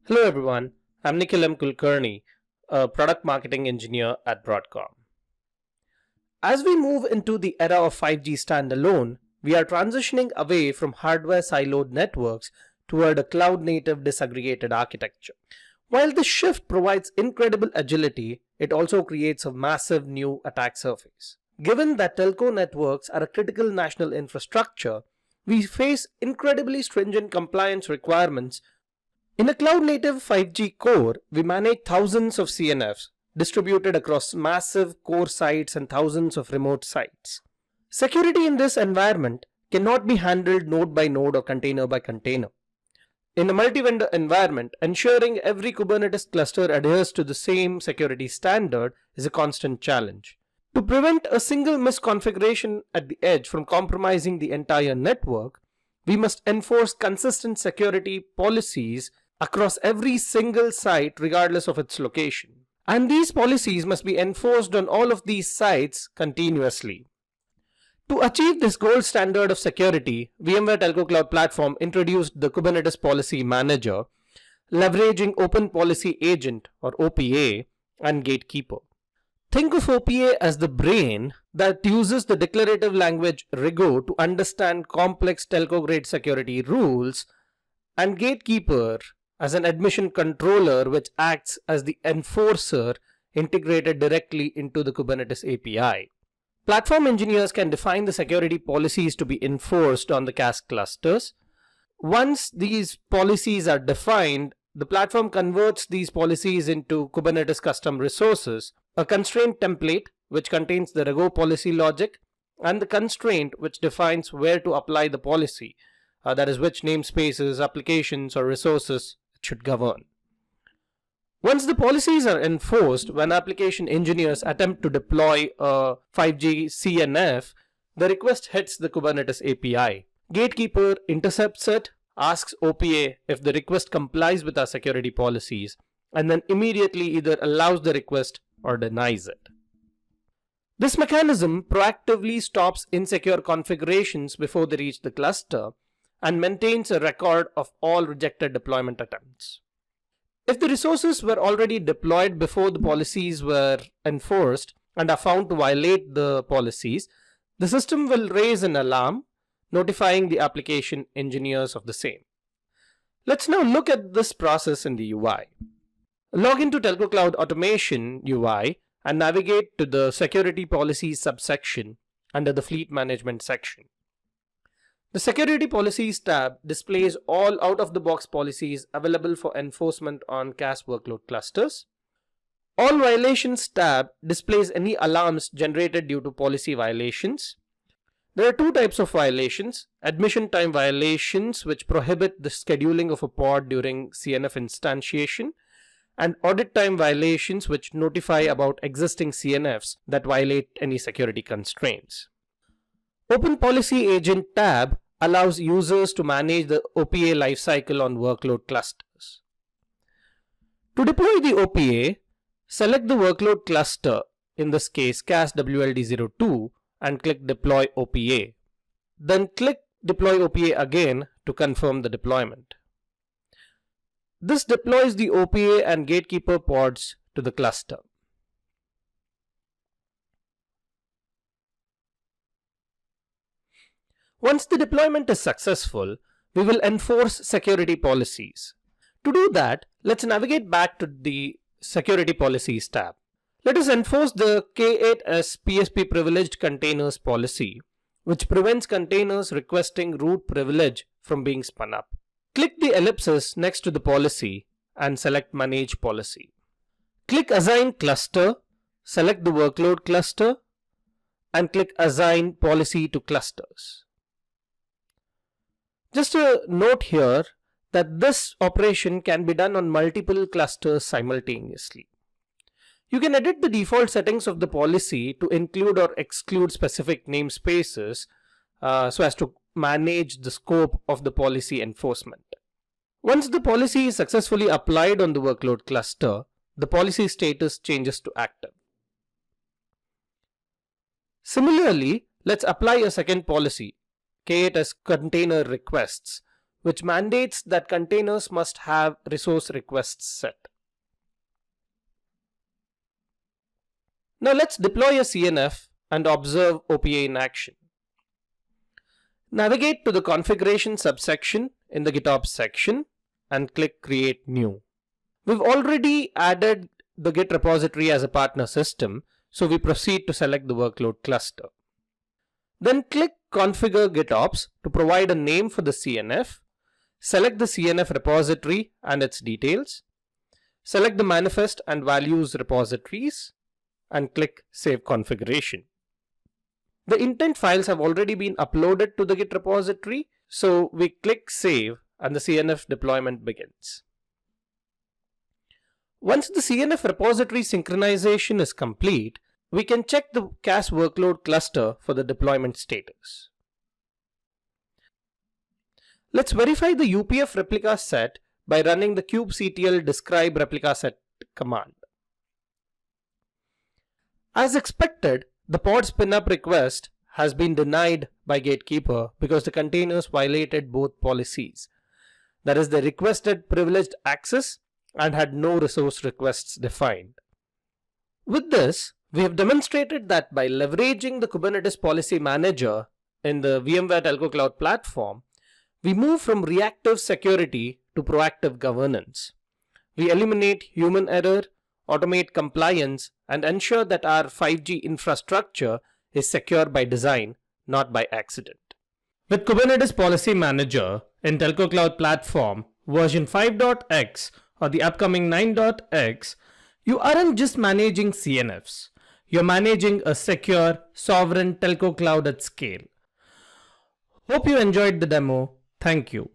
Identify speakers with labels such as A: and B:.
A: Hello everyone, I'm Nikhil M. Kulkarni, a product marketing engineer at Broadcom. As we move into the era of 5G standalone, we are transitioning away from hardware siloed networks toward a cloud-native disaggregated architecture. While this shift provides incredible agility, it also creates a massive new attack surface. Given that telco networks are a critical national infrastructure, we face incredibly stringent compliance requirements. In a cloud-native 5G core, we manage thousands of CNFs distributed across massive core sites and thousands of remote sites. Security in this environment cannot be handled node by node or container by container. In a multi-vendor environment, ensuring every Kubernetes cluster adheres to the same security standard is a constant challenge. To prevent a single misconfiguration at the edge from compromising the entire network, we must enforce consistent security policies across every single site regardless of its location. And these policies must be enforced on all of these sites continuously. To achieve this gold standard of security, VMware Telco Cloud Platform introduced the Kubernetes Policy Manager, leveraging Open Policy Agent or OPA and Gatekeeper. Think of OPA as the brain that uses the declarative language Rigo to understand complex telco-grade security rules, and Gatekeeper as an admission controller which acts as the enforcer integrated directly into the Kubernetes API. Platform engineers can define the security policies to be enforced on the CAS clusters. Once these policies are defined, the platform converts these policies into Kubernetes custom resources, a constraint template which contains the Rigo policy logic, and the constraint which defines where to apply the policy, that is, which namespaces, applications, or resources it should govern. Once the policies are enforced, when application engineers attempt to deploy a 5G CNF, the request hits the Kubernetes API. Gatekeeper intercepts it, asks OPA if the request complies with our security policies, and then immediately either allows the request or denies it. This mechanism proactively stops insecure configurations before they reach the cluster and maintains a record of all rejected deployment attempts. If the resources were already deployed before the policies were enforced and are found to violate the policies, the system will raise an alarm notifying the application engineers of the same. Let's now look at this process in the UI. Log into Telco Cloud Automation UI and navigate to the Security Policies subsection under the Fleet Management section. The Security Policies tab displays all out-of-the-box policies available for enforcement on CAS workload clusters. All Violations tab displays any alarms generated due to policy violations. There are two types of violations: admission time violations, which prohibit the scheduling of a pod during CNF instantiation, and audit time violations, which notify about existing CNFs that violate any security constraints. Open Policy Agent tab allows users to manage the OPA lifecycle on workload clusters. To deploy the OPA, select the workload cluster, in this case CAS WLD02, and click Deploy OPA. Then click Deploy OPA again to confirm the deployment. This deploys the OPA and Gatekeeper pods to the cluster. Once the deployment is successful, we will enforce security policies. To do that, let's navigate back to the Security Policies tab. Let us enforce the K8s PSP Privileged Containers policy, which prevents containers requesting root privilege from being spun up. Click the ellipsis next to the policy and select Manage Policy. Click Assign Cluster, select the workload cluster, and click Assign Policy to Clusters. Just a note here that this operation can be done on multiple clusters simultaneously. You can edit the default settings of the policy to include or exclude specific namespaces so as to manage the scope of the policy enforcement. Once the policy is successfully applied on the workload cluster, the policy status changes to active. Similarly, let's apply a second policy, K8s Container Requests, which mandates that containers must have resource requests set. Now let's deploy a CNF and observe OPA in action. Navigate to the configuration subsection in the GitOps section and click Create New. We've already added the Git repository as a partner system, so we proceed to select the workload cluster. Then click Configure GitOps to provide a name for the CNF, select the CNF repository and its details, select the manifest and values repositories, and click Save Configuration. The intent files have already been uploaded to the Git repository, so we click Save and the CNF deployment begins. Once the CNF repository synchronization is complete, we can check the CAS workload cluster for the deployment status. Let's verify the UPF replica set by running the kubectl describe replica set command. As expected, the pod spinup request has been denied by Gatekeeper because the containers violated both policies. That is, they requested privileged access and had no resource requests defined. With this, we have demonstrated that by leveraging the Kubernetes Policy Manager in the VMware Telco Cloud Platform, we move from reactive security to proactive governance. We eliminate human error, automate compliance, and ensure that our 5G infrastructure is secure by design, not by accident. With Kubernetes Policy Manager in Telco Cloud Platform version 5.x or the upcoming 9.x, you aren't just managing CNFs. You're managing a secure, sovereign telco cloud at scale. Hope you enjoyed the demo. Thank you.